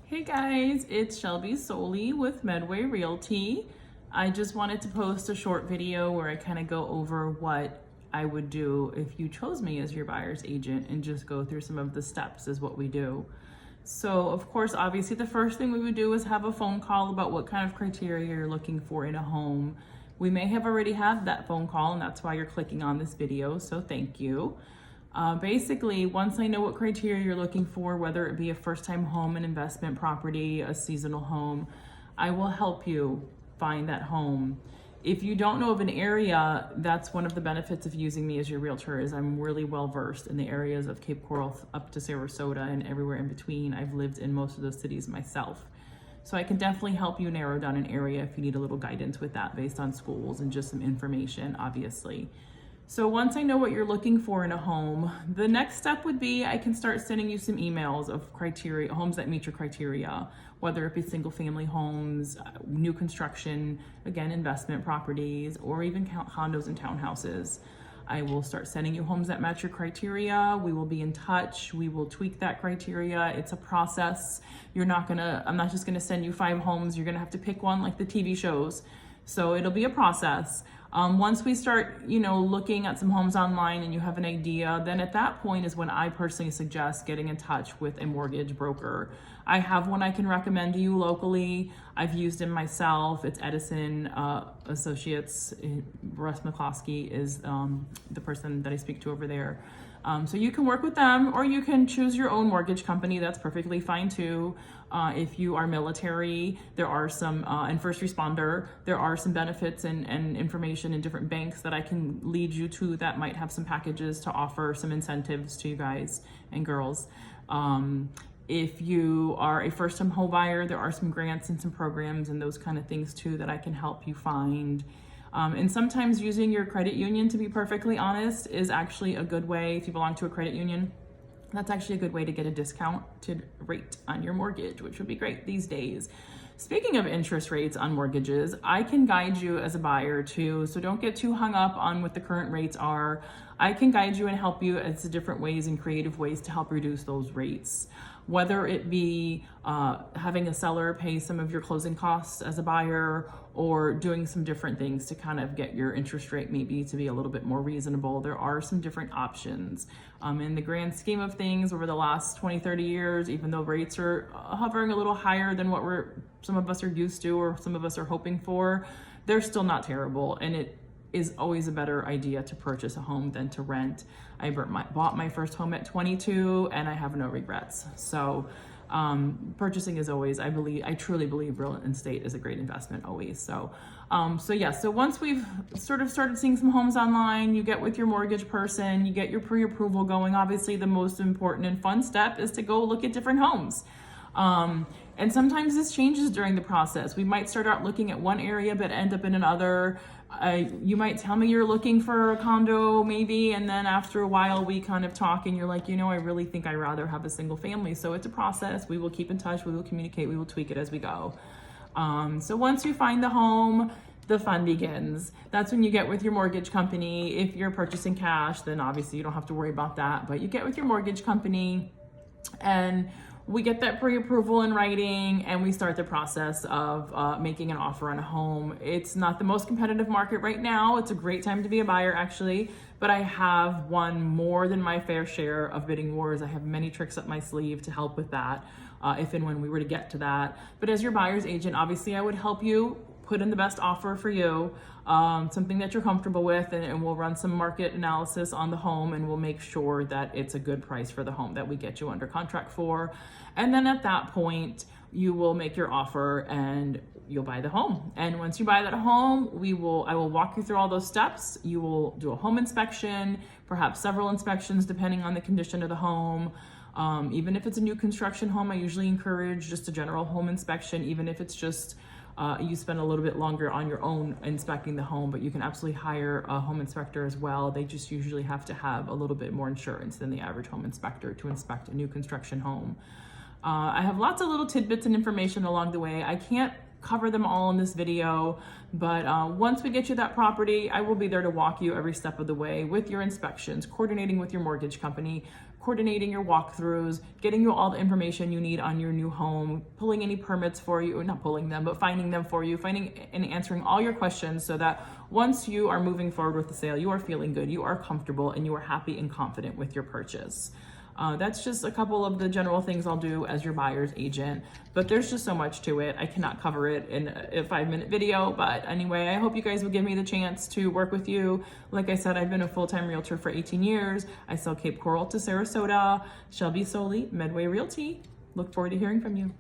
Hey guys, it's Shelby Solley with Medway Realty. I just wanted to post a short video where I kind of go over what I would do if you chose me as your buyer's agent and just go through some of the steps is what we do. So of course, obviously the first thing we would do is have a phone call about what kind of criteria you're looking for in a home. We may have already had that phone call and that's why you're clicking on this video, so thank you. Basically, once I know what criteria you're looking for, whether it be a first-time home, an investment property, a seasonal home, I will help you find that home. If you don't know of an area, that's one of the benefits of using me as your realtor is I'm really well versed in the areas of Cape Coral up to Sarasota and everywhere in between. I've lived in most of those cities myself. So I can definitely help you narrow down an area if you need a little guidance with that based on schools and just some information, obviously. So once I know what you're looking for in a home, the next step would be I can start sending you some emails of criteria, homes that meet your criteria, whether it be single family homes, new construction, again, investment properties, or even condos and townhouses. I will start sending you homes that match your criteria. We will be in touch. We will tweak that criteria. It's a process. I'm not just gonna send you 5 homes. You're gonna have to pick one like the TV shows. So it'll be a process. Once we start, looking at some homes online and you have an idea, then at that point is when I personally suggest getting in touch with a mortgage broker. I have one I can recommend to you locally. I've used him myself. It's Edison Associates. Russ McCloskey is the person that I speak to over there. So you can work with them or you can choose your own mortgage company. That's perfectly fine too. If you are military, there are some, and first responder, there are some benefits and information in different banks that I can lead you to that might have some packages to offer some incentives to you guys and girls. If you are a first-time home buyer, there are some grants and some programs and those kind of things too that I can help you find. And sometimes using your credit union, to be perfectly honest, is actually a good way. If you belong to a credit union, that's actually a good way to get a discounted rate on your mortgage, which would be great these days. Speaking of interest rates on mortgages, I can guide you as a buyer too, so don't get too hung up on what the current rates are. I can guide you and help you as to different ways and creative ways to help reduce those rates. Whether it be having a seller pay some of your closing costs as a buyer or doing some different things to kind of get your interest rate maybe to be a little bit more reasonable. There are some different options. In the grand scheme of things over the last 20, 30 years, even though rates are hovering a little higher than what some of us are used to or some of us are hoping for, they're still not terrible. And it is always a better idea to purchase a home than to rent. I bought my first home at 22 and I have no regrets. So purchasing is always, I truly believe real estate is a great investment always. So once we've sort of started seeing some homes online, you get with your mortgage person, you get your pre-approval going. Obviously the most important and fun step is to go look at different homes. And sometimes this changes during the process. We might start out looking at one area but end up in another. You might tell me you're looking for a condo maybe, and then after a while we kind of talk and you're like, I really think I'd rather have a single family. So it's a process. We will keep in touch, we will communicate, we will tweak it as we go. So once you find the home, the fun begins. That's when you get with your mortgage company. If you're purchasing cash, then obviously you don't have to worry about that, but you get with your mortgage company and we get that pre-approval in writing and we start the process of making an offer on a home. It's not the most competitive market right now. It's a great time to be a buyer actually, but I have won more than my fair share of bidding wars. I have many tricks up my sleeve to help with that if and when we were to get to that. But as your buyer's agent, obviously I would help you put in the best offer for you, something that you're comfortable with, and we'll run some market analysis on the home and we'll make sure that it's a good price for the home that we get you under contract for. And then at that point, you will make your offer and you'll buy the home. And once you buy that home, I will walk you through all those steps. You will do a home inspection, perhaps several inspections depending on the condition of the home. Even if it's a new construction home, I usually encourage just a general home inspection, even if it's just you spend a little bit longer on your own inspecting the home, but you can absolutely hire a home inspector as well. They just usually have to have a little bit more insurance than the average home inspector to inspect a new construction home. I have lots of little tidbits and information along the way. I can't cover them all in this video, but once we get you that property, I will be there to walk you every step of the way with your inspections, coordinating with your mortgage company, coordinating your walkthroughs, getting you all the information you need on your new home, pulling any permits for you, or not pulling them, but finding them for you, finding and answering all your questions so that once you are moving forward with the sale, you are feeling good, you are comfortable, and you are happy and confident with your purchase. That's just a couple of the general things I'll do as your buyer's agent, but there's just so much to it. I cannot cover it in a 5-minute video, but anyway, I hope you guys will give me the chance to work with you. Like I said, I've been a full-time realtor for 18 years. I sell Cape Coral to Sarasota. Shelby Solley, Medway Realty. Look forward to hearing from you.